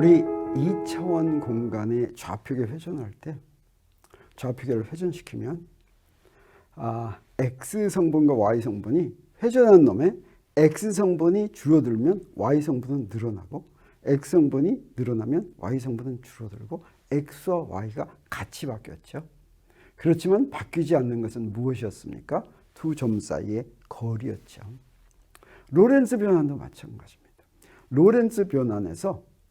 우리 2차원 공간의 좌표계 회전할 때 좌표계를 회전시키면 X 성분과 Y 성분이 회전하는 놈에 X 성분이 줄어들면 Y 성분은 늘어나고 X 성분이 늘어나면 Y 성분은 줄어들고 X와 Y가 같이 바뀌었죠. 그렇지만 바뀌지 않는 것은 무엇이었습니까? 두 점 사이의 거리였죠. 로렌츠 변환도 마찬가지입니다.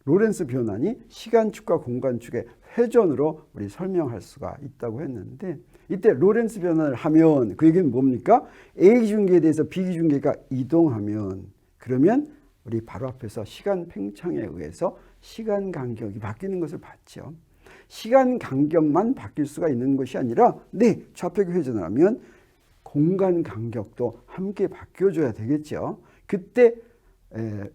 로렌츠 변환이 시간축과 공간축의 회전으로 우리 설명할 수가 있다고 했는데, 이때 로렌츠 변환을 하면 그 얘기는 뭡니까? A 기준계에 대해서 B 기준계가 이동하면, 그러면 우리 바로 앞에서 시간 팽창에 의해서 시간 간격이 바뀌는 것을 봤죠. 시간 간격만 바뀔 수가 있는 것이 아니라 좌표계 회전을 하면 공간 간격도 함께 바뀌어줘야 되겠죠. 그때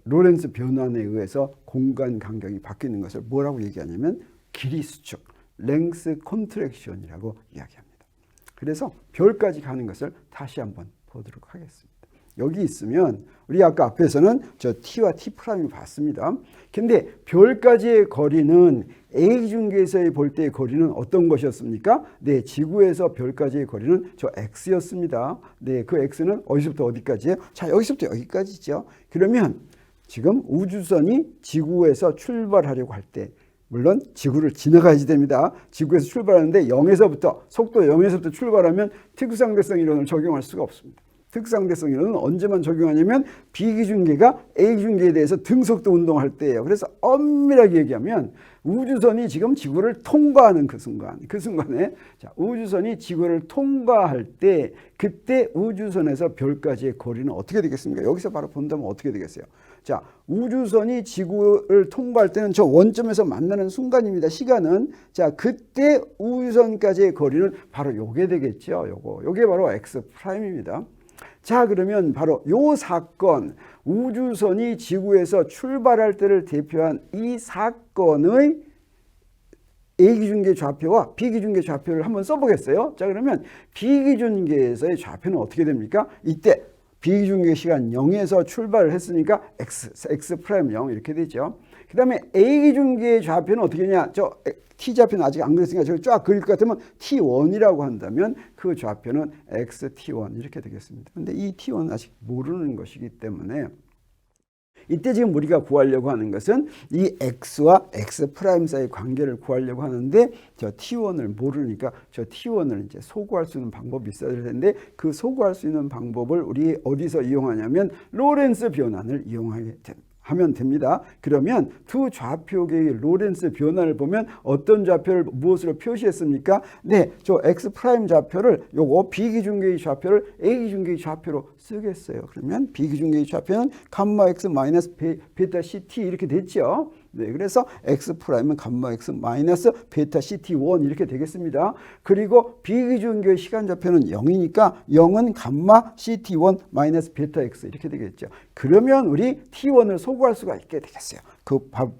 로렌츠 변환에 의해서 공간 간격이 바뀌는 것을 뭐라고 얘기하냐면 길이 수축, 랭스 컨트랙션이라고 이야기합니다. 그래서 별까지 가는 것을 다시 한번 보도록 하겠습니다. 여기 있으면 우리 아까 앞에서는 저 T와 T'이 봤습니다. 근데 별까지의 거리는 A 기준계에서의 볼 때의 거리는 어떤 것이었습니까? 지구에서 별까지의 거리는 저 X였습니다. 그 X는 어디서부터 어디까지예요? 자, 여기서부터 여기까지죠. 그러면 지금 우주선이 지구에서 출발하려고 할 때, 물론 지구를 지나가야지 됩니다. 지구에서 출발하는데 속도 0에서부터 출발하면 특수상대성 이론을 적용할 수가 없습니다. 특수상대성 이론은 언제만 적용하냐면 B기준계가 A기준계에 대해서 등속도 운동할 때예요. 그래서 엄밀하게 얘기하면 우주선이 지금 지구를 통과하는 그 순간에 우주선이 지구를 통과할 때, 그때 우주선에서 별까지의 거리는 어떻게 되겠습니까? 여기서 바로 본다면 어떻게 되겠어요? 자, 우주선이 지구를 통과할 때는 저 원점에서 만나는 순간입니다. 시간은. 자, 그때 우주선까지의 거리는 바로 요게 되겠죠. 요게 바로 X'입니다. 자, 그러면 바로 요 사건, 우주선이 지구에서 출발할 때를 대표한 이 사건의 A기준계 좌표와 B기준계 좌표를 한번 써보겠어요. 자, 그러면 B기준계에서의 좌표는 어떻게 됩니까? 이때 B기준계 시간 0에서 출발을 했으니까 X'0 이렇게 되죠. 그 다음에 A기준계의 좌표는 어떻게 되냐? 저 T좌표는 아직 안 그렸으니까 저기 쫙 그릴 것 같으면 T1이라고 한다면 그 좌표는 XT1 이렇게 되겠습니다. 근데 이 T1은 아직 모르는 것이기 때문에 이때 지금 우리가 구하려고 하는 것은 이 X와 X' 사이의 관계를 구하려고 하는데, 저 T1을 모르니까 저 T1을 이제 소구할 수 있는 방법이 있어야 될 텐데, 그 소구할 수 있는 방법을 우리 어디서 이용하냐면 로렌츠 변환을 하면 됩니다. 그러면 두 좌표계의 로렌츠 변환을 보면 어떤 좌표를 무엇으로 표시했습니까? 저 X' 좌표를 요거 B기준계의 좌표를 A기준계의 좌표로 쓰겠어요. 그러면 B기준계의 좌표는 감마 X 마이너스 베타 CT 이렇게 됐죠. 그래서 X'은 감마 X 마이너스 베타 CT1 이렇게 되겠습니다. 그리고 B기준계의 시간 좌표는 0이니까 0은 감마 CT1 마이너스 베타 X 이렇게 되겠죠. 그러면 우리 T1을 소구할 수가 있게 되겠어요.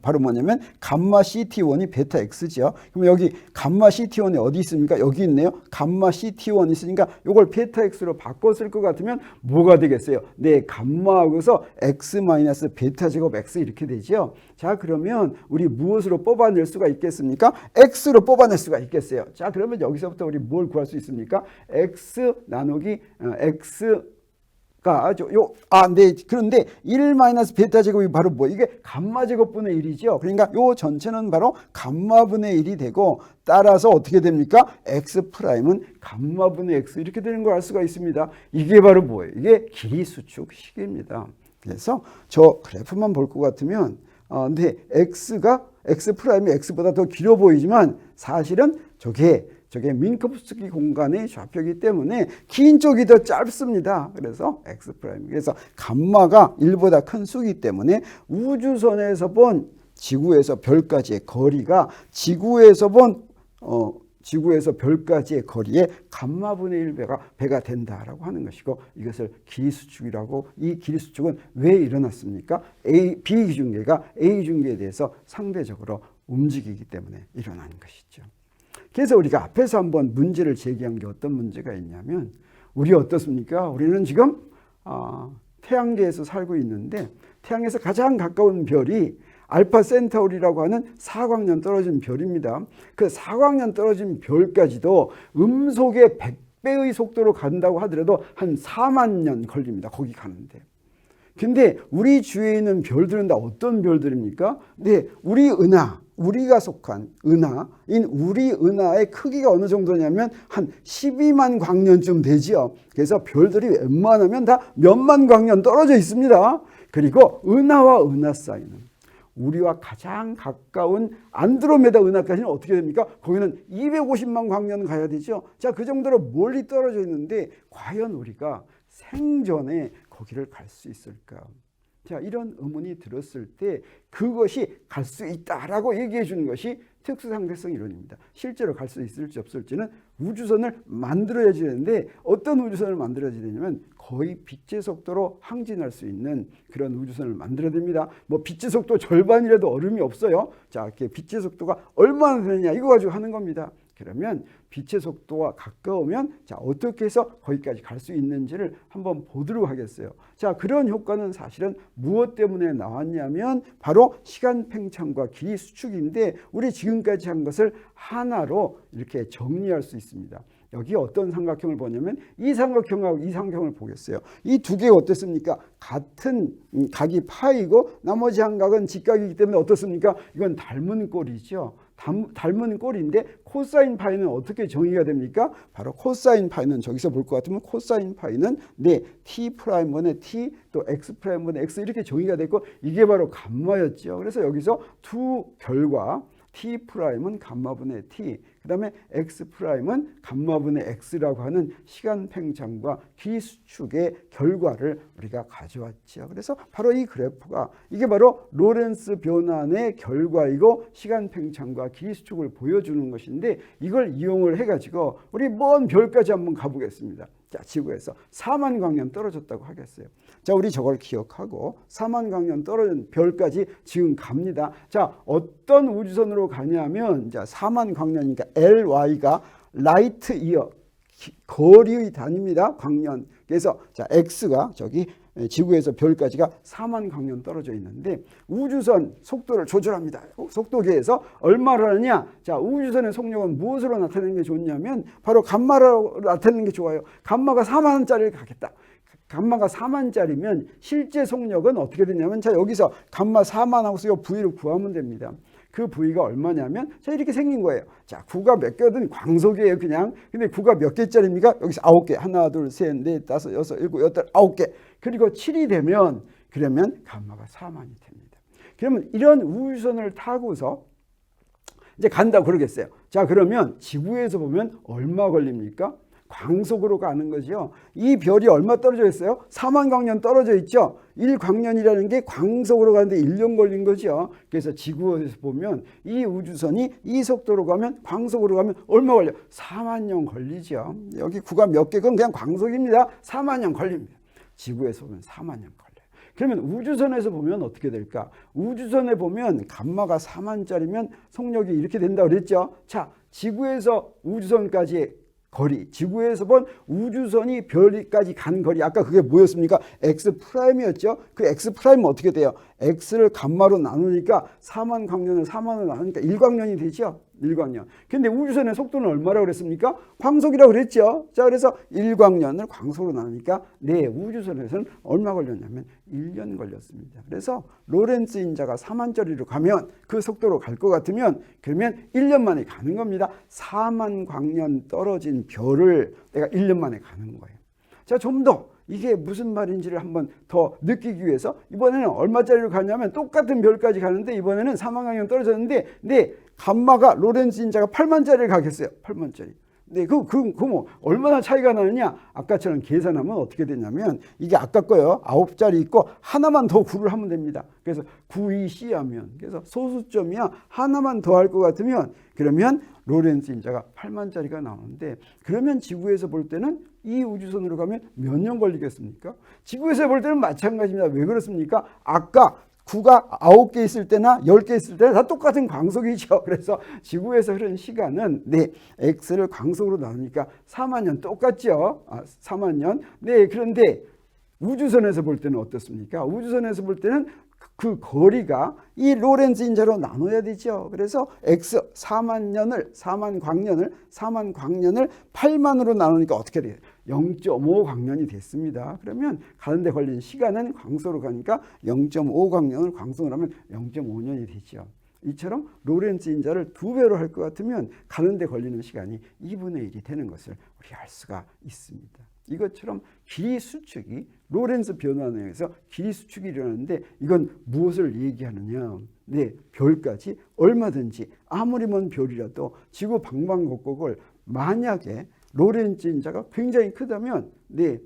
바로 뭐냐면 감마 CT1이 베타 X죠. 그럼 여기 감마 CT1이 어디 있습니까? 여기 있네요. 감마 CT1 있으니까 이걸 베타 X로 바꿔 쓸 것 같으면 뭐가 되겠어요? 감마하고서 X 마이너스 베타 제곱 X 이렇게 되죠. 자, 그러면 우리 무엇으로 뽑아낼 수가 있겠습니까? X로 뽑아낼 수가 있겠어요. 자, 그러면 여기서부터 우리 뭘 구할 수 있습니까? X 나누기 X 그런데 1 마이너스 베타 제곱이 바로 이게 감마 제곱분의 1이죠. 그러니까 요 전체는 바로 감마분의 1이 되고, 따라서 어떻게 됩니까? X'은 감마분의 X 이렇게 되는 걸 알 수가 있습니다. 이게 바로 뭐예요? 이게 길이 수축식입니다. 그래서 저 그래프만 볼 것 같으면 근데 X'이 X보다 더 길어 보이지만 사실은 저게 민코프스키 공간의 좌표이기 때문에 긴 쪽이 더 짧습니다. 그래서 X'. 그래서 감마가 1보다 큰 수이기 때문에 우주선에서 본 지구에서 별까지의 거리가 지구에서 별까지의 거리의 감마분의 1배가 된다라고 하는 것이고, 이것을 길이수축이라고, 이 길이수축은 왜 일어났습니까? B기준계가 A기준계에 대해서 상대적으로 움직이기 때문에 일어나는 것이죠. 그래서 우리가 앞에서 한번 문제를 제기한 게 어떤 문제가 있냐면, 우리 어떻습니까? 우리는 지금 태양계에서 살고 있는데 태양에서 가장 가까운 별이 알파 센타우리라고 하는 4광년 떨어진 별입니다. 그 4광년 떨어진 별까지도 음속의 100배의 속도로 간다고 하더라도 한 4만 년 걸립니다. 거기 가는데. 근데 우리 주위에 있는 별들은 다 어떤 별들입니까? 네, 우리가 속한 은하인 우리 은하의 크기가 어느 정도냐면 한 12만 광년쯤 되지요. 그래서 별들이 웬만하면 다 몇만 광년 떨어져 있습니다. 그리고 은하와 은하 사이는 우리와 가장 가까운 안드로메다 은하까지는 어떻게 됩니까? 거기는 250만 광년 가야 되죠. 자, 그 정도로 멀리 떨어져 있는데 과연 우리가 생전에 거기를 갈 수 있을까? 자, 이런 의문이 들었을 때 그것이 갈 수 있다라고 얘기해 주는 것이 특수상대성 이론입니다. 실제로 갈 수 있을지 없을지는 우주선을 만들어야지 되는데 어떤 우주선을 만들어야지 되냐면 거의 빛의 속도로 항진할 수 있는 그런 우주선을 만들어야 됩니다. 뭐 빛의 속도 절반이라도 어려움이 없어요. 자, 이렇게 빛의 속도가 얼마나 되느냐 이거 가지고 하는 겁니다. 그러면 빛의 속도와 가까우면 자 어떻게 해서 거기까지 갈 수 있는지를 한번 보도록 하겠어요. 자, 그런 효과는 사실은 무엇 때문에 나왔냐면 바로 시간 팽창과 길이 수축인데 우리 지금까지 한 것을 하나로 이렇게 정리할 수 있습니다. 여기 어떤 삼각형을 보냐면 이 삼각형하고 이 삼각형을 보겠어요. 이 두 개가 어떻습니까? 같은 각이 파이고 나머지 한 각은 직각이기 때문에 어떻습니까? 이건 닮은 꼴이죠. 닮은 꼴인데 코사인 파이는 어떻게 정의가 됩니까? 바로 코사인 파이는 저기서 볼 것 같으면 코사인 파이는 네, T'분의 T 또 X'분의 X 이렇게 정의가 됐고 이게 바로 감마였죠. 그래서 여기서 두 결과 T'은 감마분의 T, 그 다음에 X'은 감마분의 X라고 하는 시간 팽창과 길이 수축의 결과를 우리가 가져왔죠. 그래서 바로 이 그래프가 이게 바로 로렌츠 변환의 결과이고 시간 팽창과 길이 수축을 보여주는 것인데 이걸 이용을 해가지고 우리 먼 별까지 한번 가보겠습니다. 자, 지구에서 4만 광년 떨어졌다고 하겠어요. 자, 우리 저걸 기억하고 4만 광년 떨어진 별까지 지금 갑니다. 자, 어떤 우주선으로 가냐면 자, 4만 광년이니까 LY가 라이트 이어 거리의 단위입니다. 광년. 그래서 자, X가 저기 지구에서 별까지가 4만 광년 떨어져 있는데 우주선 속도를 조절합니다. 속도계에서 얼마를 하느냐? 자, 우주선의 속력은 무엇으로 나타내는 게 좋냐면 바로 감마로 나타내는 게 좋아요. 감마가 4만원짜리를 가겠다. 감마가 4만짜리면 실제 속력은 어떻게 되냐면 자, 여기서 감마 4만하고서 이 V를 구하면 됩니다. 그 V가 얼마냐면 자, 이렇게 생긴 거예요. 자, 구가 몇 개든 광속이에요, 그냥. 근데 구가 몇 개짜리입니까? 여기서 9개. 하나, 둘, 셋, 넷, 다섯, 여섯, 일곱, 여덟, 9개. 그리고 7이 되면 그러면 감마가 4만이 됩니다. 그러면 이런 우주선을 타고서 이제 간다고 그러겠어요. 자, 그러면 지구에서 보면 얼마 걸립니까? 광속으로 가는 거죠. 이 별이 얼마 떨어져 있어요? 4만 광년 떨어져 있죠. 1광년이라는 게 광속으로 가는데 1년 걸린 거죠. 그래서 지구에서 보면 이 우주선이 이 속도로 가면 광속으로 가면 얼마 걸려? 4만 년 걸리죠. 여기 구가 몇 개? 그건 그냥 광속입니다. 4만 년 걸립니다. 지구에서 보면 4만 년 걸려요. 그러면 우주선에서 보면 어떻게 될까? 우주선에 보면 감마가 4만짜리면 속력이 이렇게 된다고 그랬죠. 자, 지구에서 우주선까지 거리, 지구에서 본 우주선이 별까지 간 거리, 아까 그게 뭐였습니까? X'이었죠. 그 X'은 어떻게 돼요? X를 감마로 나누니까 4만 광년을 4만으로 나누니까 1광년이 되죠. 1광년. 근데 우주선의 속도는 얼마라고 그랬습니까? 광속이라고 그랬죠. 자, 그래서 1광년을 광속으로 나누니까 네, 우주선에서는 얼마 걸렸냐면 1년 걸렸습니다. 그래서 로렌츠 인자가 4만짜리로 가면 그 속도로 갈 것 같으면 그러면 1년 만에 가는 겁니다. 4만 광년 떨어진 별을 내가 1년 만에 가는 거예요. 자, 좀 더 이게 무슨 말인지를 한번 더 느끼기 위해서 이번에는 얼마짜리로 가냐면 똑같은 별까지 가는데 이번에는 4만 광년 떨어졌는데 네, 감마가 로렌츠 인자가 8만짜리를 가겠어요. 8만짜리. 네, 뭐 얼마나 차이가 나느냐? 아까처럼 계산하면 어떻게 되냐면 이게 아까 거요. 9자리 있고 하나만 더 구를 하면 됩니다. 그래서 9, 2, C 하면 그래서 소수점이야. 하나만 더 할 것 같으면 그러면 로렌츠 인자가 8만짜리가 나오는데 그러면 지구에서 볼 때는 이 우주선으로 가면 몇 년 걸리겠습니까? 지구에서 볼 때는 마찬가지입니다. 왜 그렇습니까? 아까 구가 9개 있을 때나 10개 있을 때나 다 똑같은 광속이죠. 그래서 지구에서 흐른 시간은 네, X를 광속으로 나누니까 4만 년 똑같죠. 4만 년. 네, 그런데 우주선에서 볼 때는 어떻습니까? 우주선에서 볼 때는 그 거리가 이 로렌츠 인자로 나눠야 되죠. 그래서 x 4만 광년을 8만으로 나누니까 어떻게 돼요? 0.5 광년이 됐습니다. 그러면 가는데 걸린 시간은 광속으로 가니까 0.5 광년을 광속으로 하면 0.5년이 되죠. 이처럼 로렌츠 인자를 2배로 할 것 같으면 가는데 걸리는 시간이 2분의 1이 되는 것을 우리 알 수가 있습니다. 이것처럼 길이 수축이 로렌츠 변화에 의해서 길이 수축이 일어나는데 이건 무엇을 얘기하느냐? 네, 별까지 얼마든지 아무리 먼 별이라도 지구 방방곡곡을 만약에 로렌츠 인자가 굉장히 크다면, 네,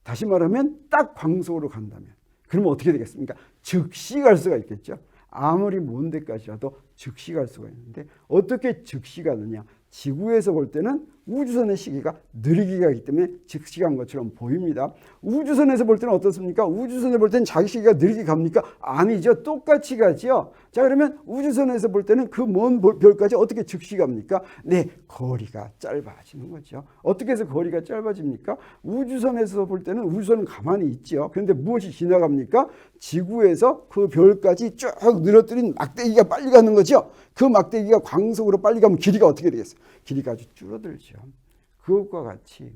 다시 말하면 딱 광속으로 간다면, 그러면 어떻게 되겠습니까? 즉시 갈 수가 있겠죠. 아무리 먼 데까지라도 즉시 갈 수가 있는데 어떻게 즉시 가느냐? 지구에서 볼 때는 우주선의 시계가 느리게 가기 때문에 즉시 간 것처럼 보입니다. 우주선에서 볼 때는 어떻습니까? 우주선을 볼 때는 자기 시계가 느리게 갑니까? 아니죠. 똑같이 가죠. 자, 그러면 우주선에서 볼 때는 그 먼 별까지 어떻게 즉시 갑니까? 네, 거리가 짧아지는 거죠. 어떻게 해서 거리가 짧아집니까? 우주선에서 볼 때는 우주선은 가만히 있죠. 그런데 무엇이 지나갑니까? 지구에서 그 별까지 쭉 늘어뜨린 막대기가 빨리 가는 거죠. 그 막대기가 광속으로 빨리 가면 길이가 어떻게 되겠어요? 길이가 아주 줄어들죠. 그것과 같이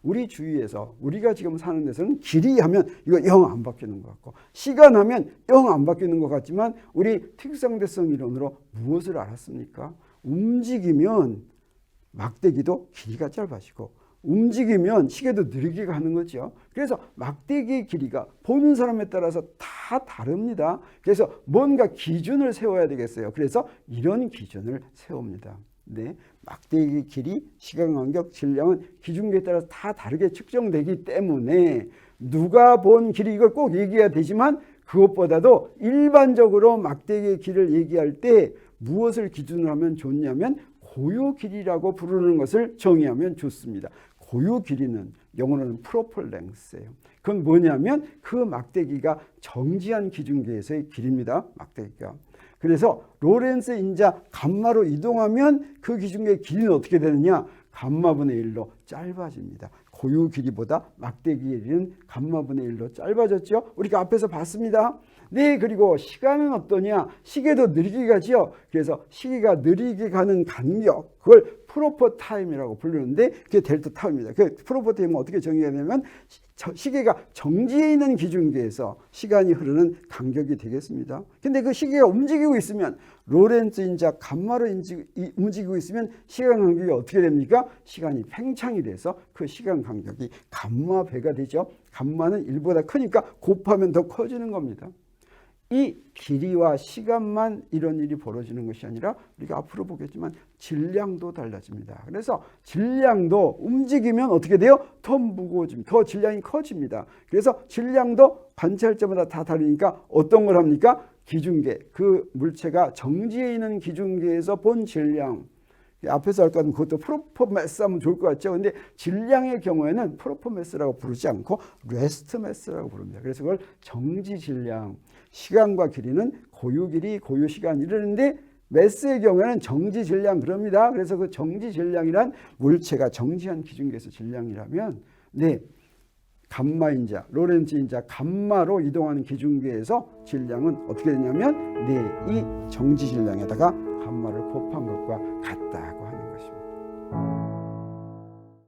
우리 주위에서 우리가 지금 사는 데서는 길이 하면 이거 영 안 바뀌는 것 같고 시간 하면 영 안 바뀌는 것 같지만 우리 특성대성 이론으로 무엇을 알았습니까? 움직이면 막대기도 길이가 짧아지고 움직이면 시계도 느리게 가는 거죠. 그래서 막대기의 길이가 보는 사람에 따라서 다 다릅니다. 그래서 뭔가 기준을 세워야 되겠어요. 그래서 이런 기준을 세웁니다. 네, 막대기 길이, 시간 간격, 질량은 기준계에 따라서 다 다르게 측정되기 때문에 누가 본 길이 이걸 꼭 얘기해야 되지만 그것보다도 일반적으로 막대기의 길을 얘기할 때 무엇을 기준으로 하면 좋냐면 고유 길이라고 부르는 것을 정의하면 좋습니다. 고유 길이는 영어로는 프로पर 랭스예요. 그건 뭐냐면 그 막대기가 정지한 기준계에서의 길입니다. 막대기가. 그래서 로렌츠 인자 감마로 이동하면 그 기준계의 길이는 어떻게 되느냐? 감마분의 1로 짧아집니다. 고유 길이보다 막대기의 길이는 감마분의 1로 짧아졌죠. 우리가 앞에서 봤습니다. 네, 그리고 시간은 어떠냐? 시계도 느리게 가죠. 그래서 시계가 느리게 가는 간격, 그걸 프로퍼 타임이라고 부르는데 그게 델타 타임입니다. 그 프로퍼 타임은 어떻게 정의해야 되냐면 시계가 정지해 있는 기준계에서 시간이 흐르는 간격이 되겠습니다. 근데 그 시계가 움직이고 있으면 로렌츠 인자 감마로 움직이고 있으면 시간 간격이 어떻게 됩니까? 시간이 팽창이 돼서 그 시간 간격이 감마 배가 되죠. 감마는 1보다 크니까 곱하면 더 커지는 겁니다. 이 길이와 시간만 이런 일이 벌어지는 것이 아니라 우리가 앞으로 보겠지만 질량도 달라집니다. 그래서 질량도 움직이면 어떻게 돼요? 더 무거워집니다. 더 질량이 커집니다. 그래서 질량도 관찰자마다 다 다르니까 어떤 걸 합니까? 기준계, 그 물체가 정지해 있는 기준계에서 본 질량, 앞에서 할 것 같으면 그것도 프로퍼 매스 하면 좋을 것 같죠. 근데 질량의 경우에는 프로퍼 매스라고 부르지 않고 레스트 매스라고 부릅니다. 그래서 그걸 정지 질량, 시간과 길이는 고유 길이, 고유 시간 이러는데 매스의 경우에는 정지 질량 그럽니다. 그래서 그 정지 질량이란 물체가 정지한 기준계에서 질량이라면 네, 감마인자, 로렌츠 인자 감마로 이동하는 기준계에서 질량은 어떻게 되냐면 네, 이 정지 질량에다가 감마를 곱한 것과 같다.